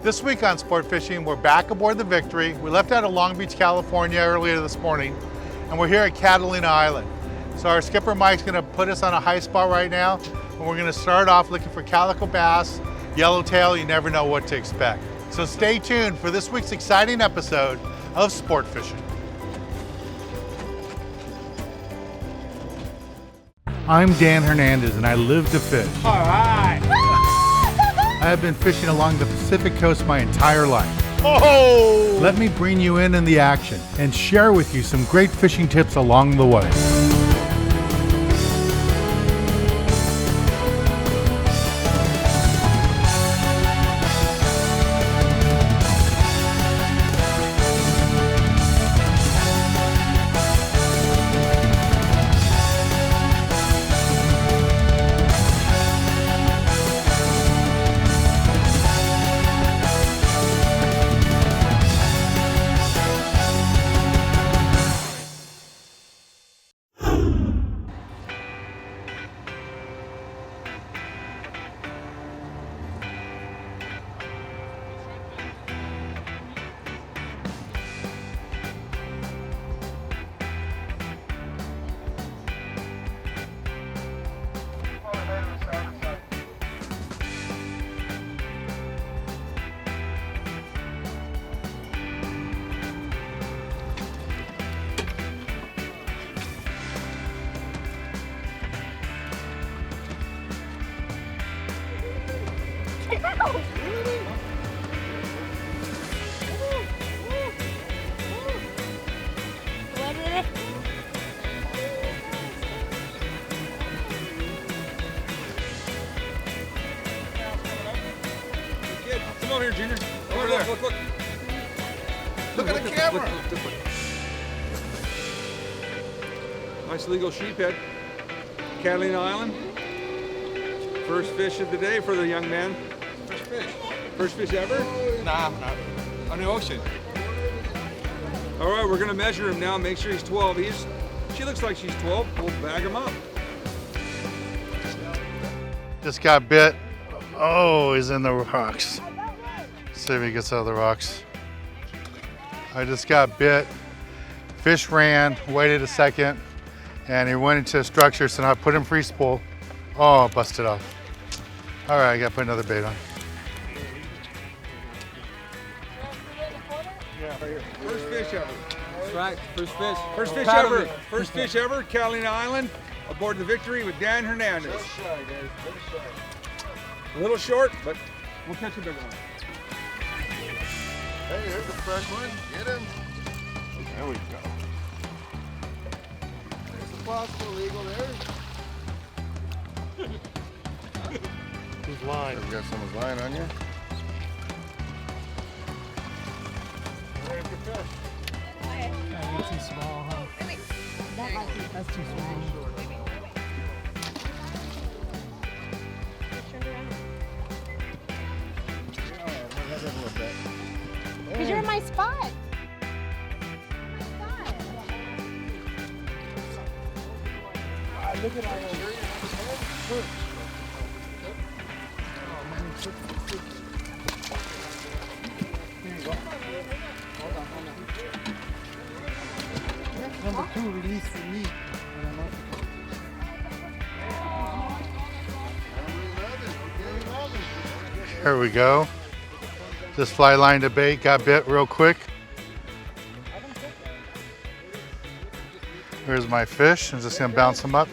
This week on Sport Fishing, we're back aboard the Victory. We left out of Long Beach, California earlier this morning, and we're here at Catalina Island. So our skipper Mike's gonna put us on a high spot right now, and we're gonna start off looking for calico bass, yellowtail. You never know what to expect. So stay tuned for this week's exciting episode of Sport Fishing. I'm Dan Hernandez, and I live to fish. All right. I have been fishing along the Pacific coast my entire life. Oh! Let me bring you in the action and share with you some great fishing tips along the way. Come over here, Junior. Over there. Look. Look at the camera. Look. Nice legal sheephead. Catalina Island. First fish of the day for the young man. First fish. First fish ever? Nah, not on the ocean. All right, we're gonna measure him now. Make sure he's 12. She looks like she's 12. We'll bag him up. Just got bit. Oh, he's in the rocks. See if he gets out of the rocks. I just got bit. Fish ran, waited a second, and he went into a structure, so now I put him free spool. Oh, busted off. All right, I gotta put another bait on. Yeah, right here. First fish ever. That's right, first fish. First fish Proud of ever. it. First fish ever, Catalina Island, aboard the Victory with Dan Hernandez. A little short, but we'll catch a big one. Hey, here's a fresh one. Get him. There we go. There's a possible eagle there. Who's lying? You got someone's line on you? Ready for fish. That's too small, huh? That's too small. Because you're in my spot. Look at our Number 2 release for me. Here we go. Just fly line to bait, got bit real quick. Here's my fish. I'm just gonna bounce them up.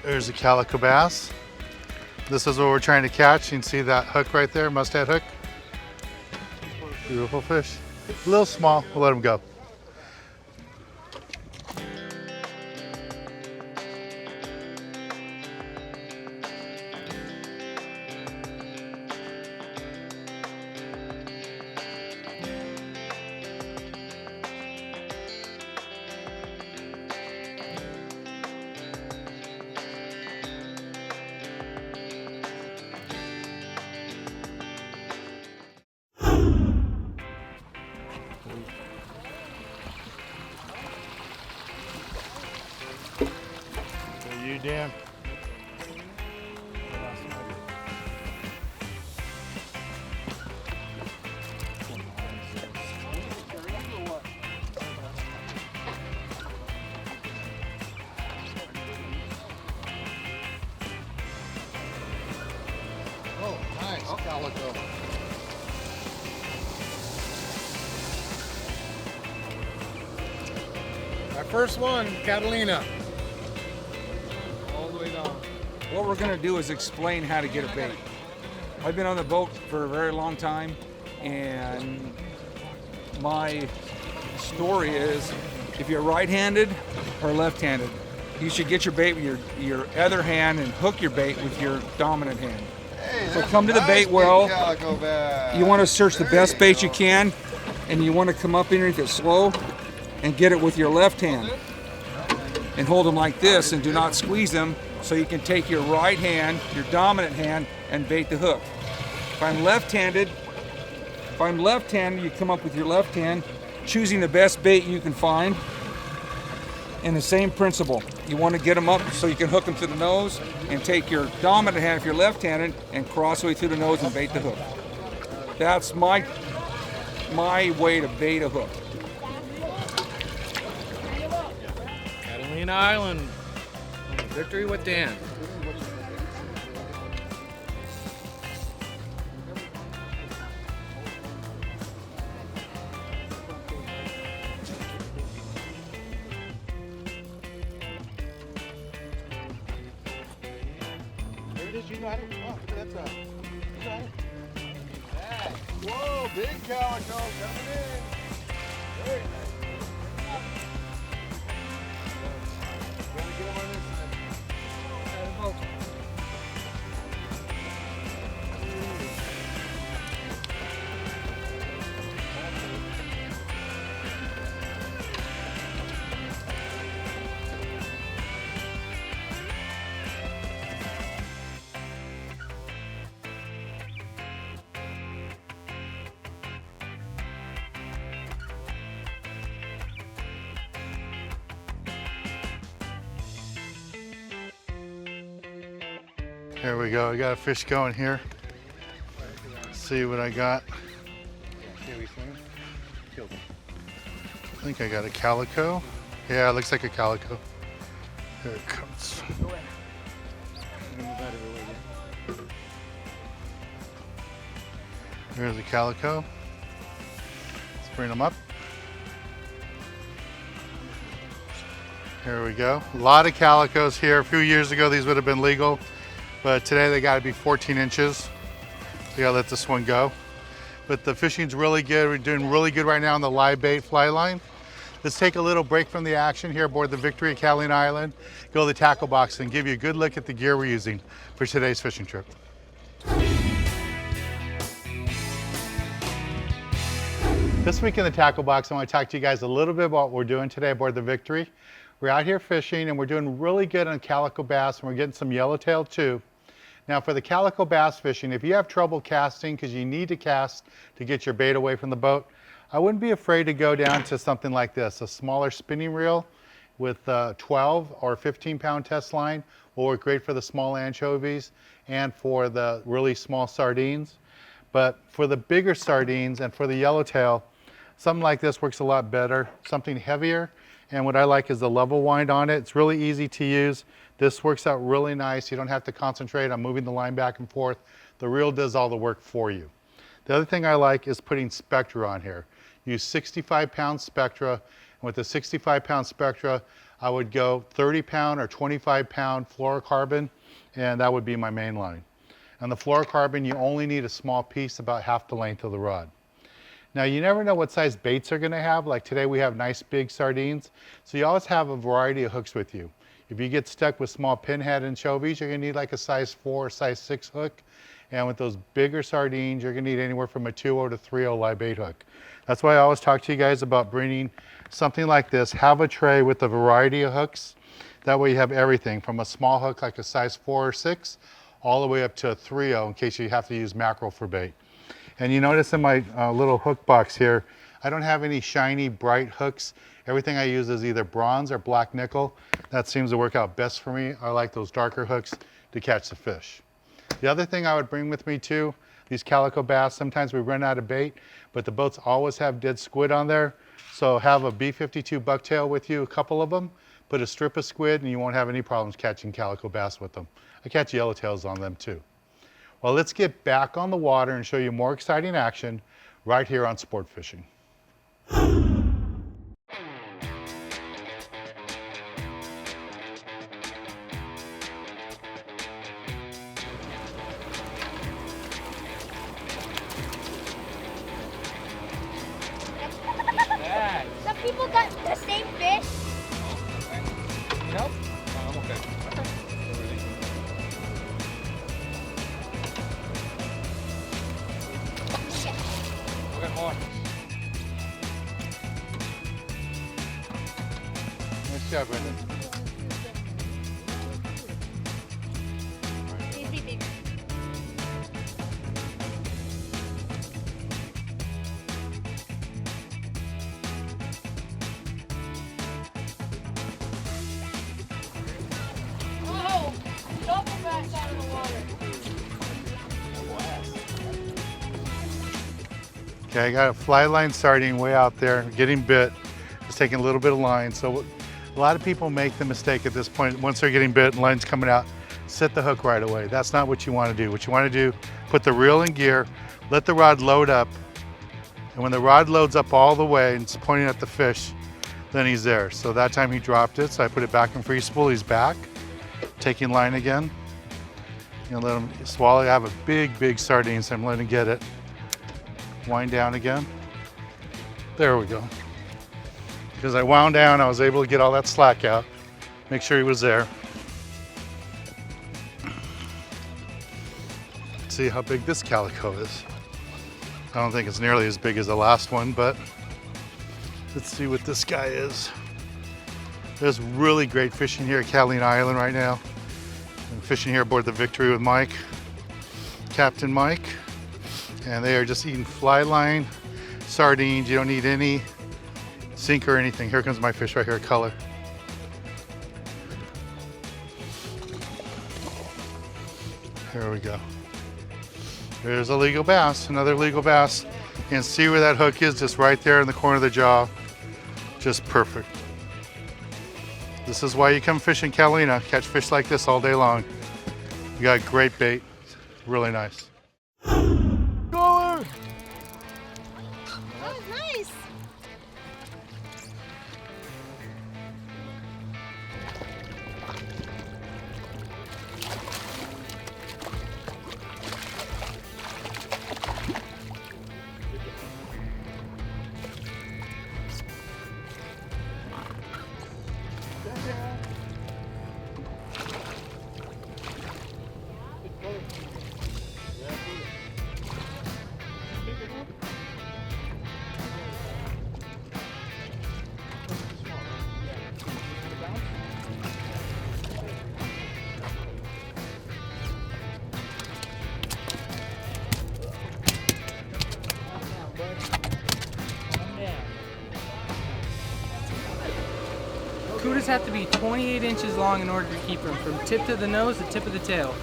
There's a calico bass. This is what we're trying to catch. You can see that hook right there, mustad hook. Beautiful fish. A little small, we'll let him go. You, Dan. Calico. My first one, Catalina. All the way down. What we're gonna do is explain how to get a bait. I've been on the boat for a very long time, and my story is if you're right-handed or left-handed, you should get your bait with your other hand and hook your bait with your dominant hand. Hey, So that's come to the nice bait big well. Calico bass. You want to search the There best you bait go. you can, and you want to come up underneath it slow and get it with your left hand. And hold them like this and do not squeeze them, so you can take your right hand, your dominant hand, and bait the hook. If I'm left-handed, you come up with your left hand, choosing the best bait you can find. And the same principle. You want to get them up so you can hook them to the nose, and take your dominant hand if you're left-handed and cross the way through the nose and bait the hook. That's my way to bait a hook. Catalina Island. Victory with Dan. Whoa, big calico coming in. Very nice. Gotta get him on this side. Here we go. I got a fish going here. Let's see what I got. I think I got a calico. Yeah, it looks like a calico. Here it comes. Here's a calico. Let's bring them up. Here we go. A lot of calicos here. A few years ago, these would have been legal, but today they got to be 14 inches. We got to let this one go. But the fishing's really good. We're doing really good right now on the live bait fly line. Let's take a little break from the action here aboard the Victory at Catalina Island, go to the tackle box and give you a good look at the gear we're using for today's fishing trip. This week in the tackle box, I want to talk to you guys a little bit about what we're doing today aboard the Victory. We're out here fishing and we're doing really good on calico bass, and we're getting some yellowtail too. Now for the calico bass fishing, if you have trouble casting because you need to cast to get your bait away from the boat, I wouldn't be afraid to go down to something like this. A smaller spinning reel with 12 or 15 pound test line will work great for the small anchovies and for the really small sardines. But for the bigger sardines and for the yellowtail, something like this works a lot better, something heavier. And what I like is the level wind on it. It's really easy to use. This works out really nice. You don't have to concentrate on moving the line back and forth. The reel does all the work for you. The other thing I like is putting Spectra on here. Use 65 pound Spectra. And with the 65 pound Spectra, I would go 30 pound or 25 pound fluorocarbon, and that would be my main line. On the fluorocarbon, you only need a small piece, about half the length of the rod. Now you never know what size baits are gonna have. Like today we have nice big sardines. So you always have a variety of hooks with you. If you get stuck with small pinhead anchovies, you're gonna need like a size 4 or size 6 hook. And with those bigger sardines, you're gonna need anywhere from a 2.0 to 3.0 live bait hook. That's why I always talk to you guys about bringing something like this. Have a tray with a variety of hooks. That way you have everything from a small hook like a size 4 or 6 all the way up to a 3.0 in case you have to use mackerel for bait. And you notice in my little hook box here, I don't have any shiny, bright hooks. Everything I use is either bronze or black nickel. That seems to work out best for me. I like those darker hooks to catch the fish. The other thing I would bring with me too, these calico bass, sometimes we run out of bait, but the boats always have dead squid on there. So have a B52 Bucktail with you, a couple of them, put a strip of squid, and you won't have any problems catching calico bass with them. I catch yellowtails on them too. Well, let's get back on the water and show you more exciting action right here on Sport Fishing. Some people got the same fish. Nope. Oh, I'm okay. Okay, more. Nice job, Brendan. Easy, big. Oh, double bass out of the water. Okay, I got a fly line sardine way out there, getting bit. Just taking a little bit of line. So a lot of people make the mistake at this point, once they're getting bit and line's coming out, set the hook right away. That's not what you want to do. What you want to do, put the reel in gear, let the rod load up, and when the rod loads up all the way and it's pointing at the fish, then he's there. So that time he dropped it, so I put it back in free spool. He's back, taking line again. You know, let him swallow. I have a big sardine, so I'm letting him get it. Wind down again. There we go. Because I wound down, I was able to get all that slack out, make sure he was there. Let's see how big this calico is. I don't think it's nearly as big as the last one, but let's see what this guy is. There's really great fishing here at Catalina Island right now. I'm fishing here aboard the Victory with Mike, Captain Mike. And they are just eating fly line, sardines. You don't need any sinker or anything. Here comes my fish right here, color. Here we go. There's a legal bass, another legal bass. And see where that hook is, just right there in the corner of the jaw. Just perfect. This is why you come fishing Catalina, catch fish like this all day long. You got great bait, really nice. Oh, nice. Cudas have to be 28 inches long in order to keep them from tip to the nose to tip of the tail.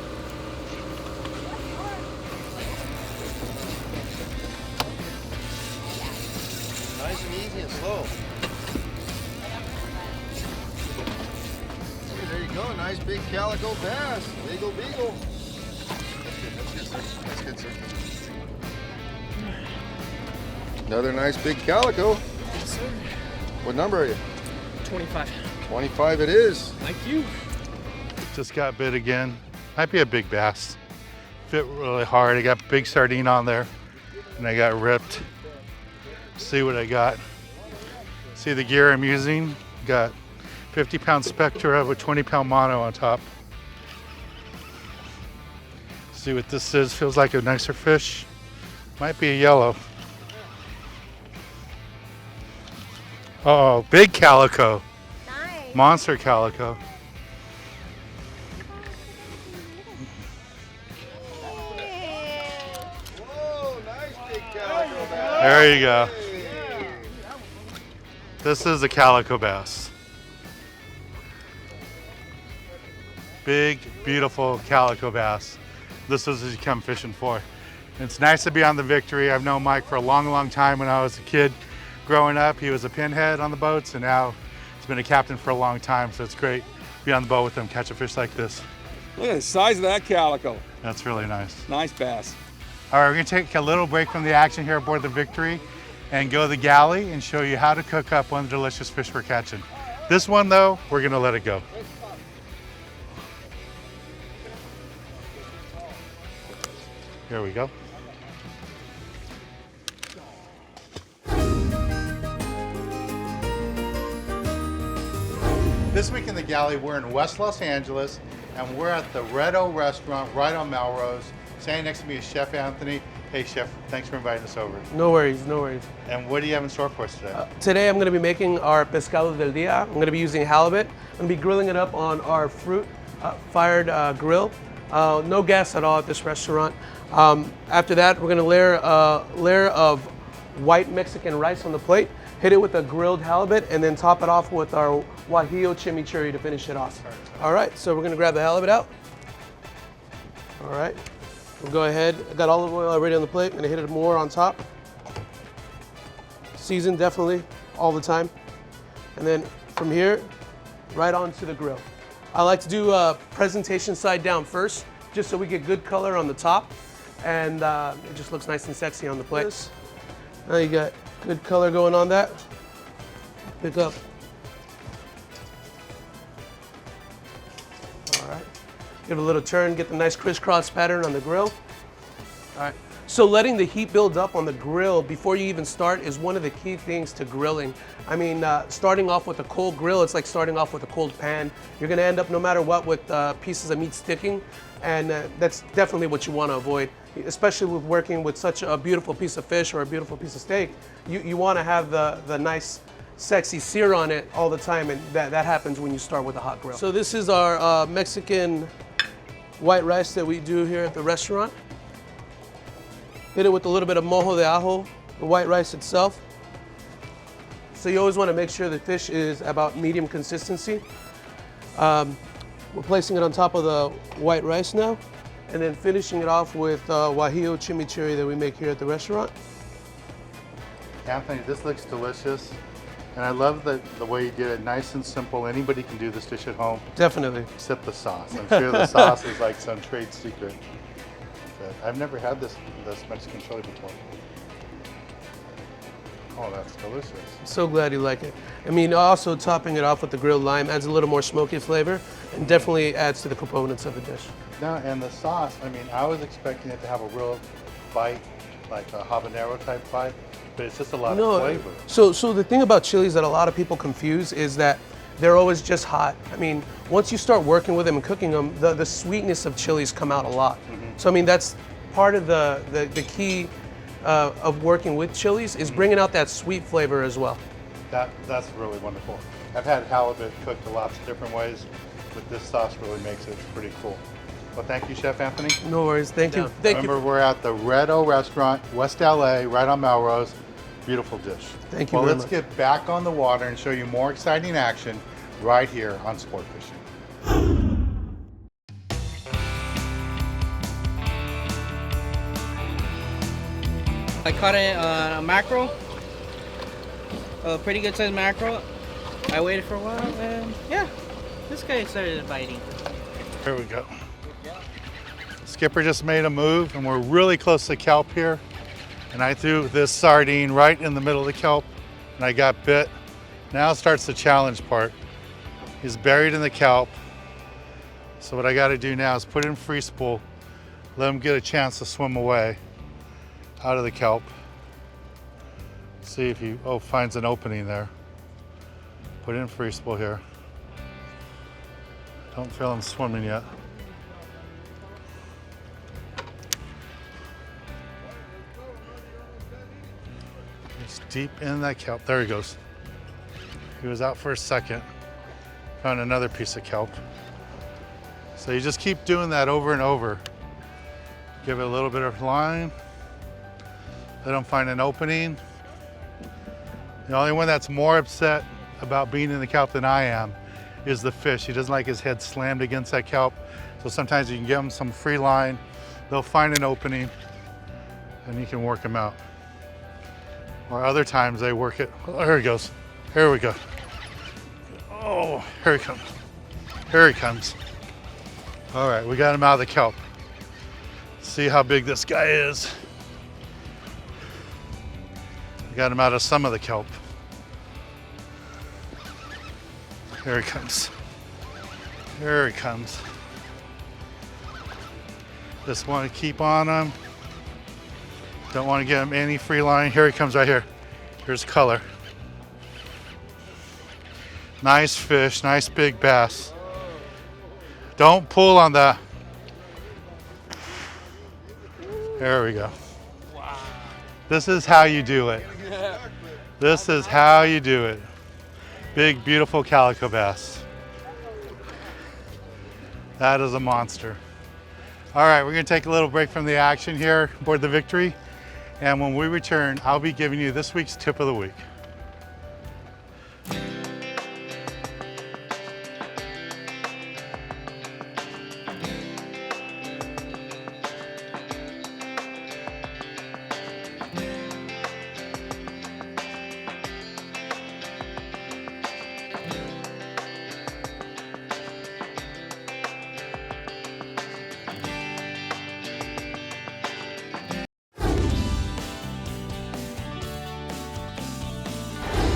Nice and easy and slow. Okay, there you go. Nice big calico bass. Beagle, beagle. That's good, sir. Another nice big calico. Yes, sir. What number are you? 25. 25 it is. Thank you. Just got bit again. Might be a big bass. Fit really hard. I got big sardine on there and I got ripped. See what I got. See the gear I'm using? Got 50-pound Spectra with 20-pound mono on top. See what this is. Feels like a nicer fish. Might be a yellow. Oh, big calico. Nice. Monster calico. Whoa, nice big calico bass. There you go. Hey. This is a calico bass. Big, beautiful calico bass. This is what you come fishing for. It's nice to be on the Victory. I've known Mike for a long time when I was a kid. Growing up, he was a pinhead on the boats, and now he's been a captain for a long time, so it's great to be on the boat with him, catch a fish like this. Look at the size of that calico. That's really nice. Nice bass. All right, we're gonna take a little break from the action here aboard the Victory and go to the galley and show you how to cook up one of the delicious fish we're catching. This one though, we're gonna let it go. Here we go. This week in the galley, we're in West Los Angeles, and we're at the Red O restaurant right on Melrose. Standing next to me is Chef Anthony. Hey Chef, thanks for inviting us over. No worries, no worries. And what do you have in store for us today? Today I'm going to be making our pescado del dia. I'm going to be using halibut. I'm going to be grilling it up on our fruit fired grill. No gas at all at this restaurant. After that, we're going to layer a layer of white Mexican rice on the plate, hit it with a grilled halibut, and then top it off with our guajillo chimichurri to finish it off. All right, so we're going to grab the halibut out. All right. We'll go ahead. I got olive oil already on the plate. I'm gonna hit it more on top. Season definitely all the time. And then from here, right onto the grill. I like to do a presentation side down first, just so we get good color on the top, and it just looks nice and sexy on the plate. Now you got good color going on that. Pick up. All right. Give it a little turn, get the nice crisscross pattern on the grill. All right. So letting the heat build up on the grill before you even start is one of the key things to grilling. I mean, starting off with a cold grill, it's like starting off with a cold pan. You're gonna end up no matter what with pieces of meat sticking, and that's definitely what you wanna avoid, especially with working with such a beautiful piece of fish or a beautiful piece of steak. You wanna have the nice, sexy sear on it all the time, and that happens when you start with a hot grill. So this is our Mexican white rice that we do here at the restaurant. Hit it with a little bit of mojo de ajo, the white rice itself. So you always want to make sure the fish is about medium consistency. We're placing it on top of the white rice now, and then finishing it off with guajillo chimichurri that we make here at the restaurant. Anthony, this looks delicious. And I love the way you did it, nice and simple. Anybody can do this dish at home. Definitely. Except the sauce. I'm sure the sauce is like some trade secret. But I've never had this Mexican chili before. Oh, that's delicious. So glad you like it. I mean, also topping it off with the grilled lime adds a little more smoky flavor and definitely adds to the components of the dish. No, and the sauce, I mean, I was expecting it to have a real bite, like a habanero type bite. But it's just a lot of flavor. So the thing about chilies that a lot of people confuse is that they're always just hot. I mean, once you start working with them and cooking them, the sweetness of chilies come out a lot. So I mean, that's part of the key of working with chilies is bringing out that sweet flavor as well. That's really wonderful. I've had halibut cooked lots of different ways, but this sauce really makes it pretty cool. Well, thank you, Chef Anthony. No worries, thank you. Remember, we're at the Red O restaurant, West LA, right on Melrose. Beautiful dish. Thank you Well, very let's much. get back on the water and show you more exciting action right here on Sport Fishing. I caught a mackerel, a pretty good sized mackerel. I waited for a while and yeah, this guy started biting. Here we go. Skipper just made a move and we're really close to kelp here. And I threw this sardine right in the middle of the kelp and I got bit. Now starts the challenge part. He's buried in the kelp. So what I gotta do now is put in free spool, let him get a chance to swim away out of the kelp. See if he finds an opening there. Put in free spool here. Don't feel him swimming yet. He's deep in that kelp. There he goes. He was out for a second. Found another piece of kelp. So you just keep doing that over and over. Give it a little bit of line. Let him find an opening. The only one that's more upset about being in the kelp than I am is the fish. He doesn't like his head slammed against that kelp. So sometimes you can give him some free line. They'll find an opening and you can work him out. Or other times they work it. Oh, here he goes. Here we go. Oh, here he comes. Here he comes. All right, we got him out of the kelp. See how big this guy is. We got him out of some of the kelp. Here he comes. Here he comes. Just want to keep on him. Don't want to give him any free line. Here he comes right here. Here's color. Nice fish, nice big bass. Don't pull on the. There we go. This is how you do it. This is how you do it. Big, beautiful calico bass. That is a monster. All right, we're gonna take a little break from the action here aboard the Victory. And when we return, I'll be giving you this week's tip of the week.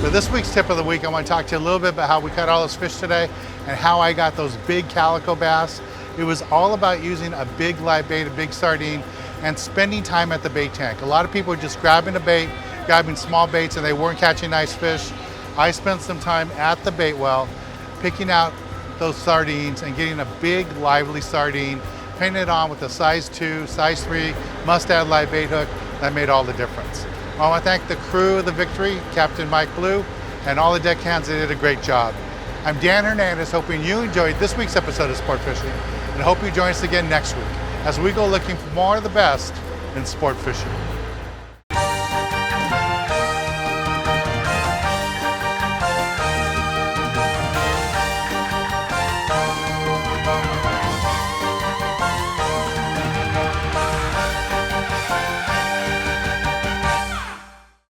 For this week's tip of the week, I want to talk to you a little bit about how we caught all those fish today and how I got those big calico bass. It was all about using a big live bait, a big sardine, and spending time at the bait tank. A lot of people were just grabbing a bait, grabbing small baits, and they weren't catching nice fish. I spent some time at the bait well, picking out those sardines and getting a big, lively sardine, painting it on with a size 2, size 3 mustad live bait hook. That made all the difference. I want to thank the crew of the Victory, Captain Mike Blue, and all the deckhands. They did a great job. I'm Dan Hernandez, hoping you enjoyed this week's episode of Sport Fishing, and hope you join us again next week as we go looking for more of the best in sport fishing.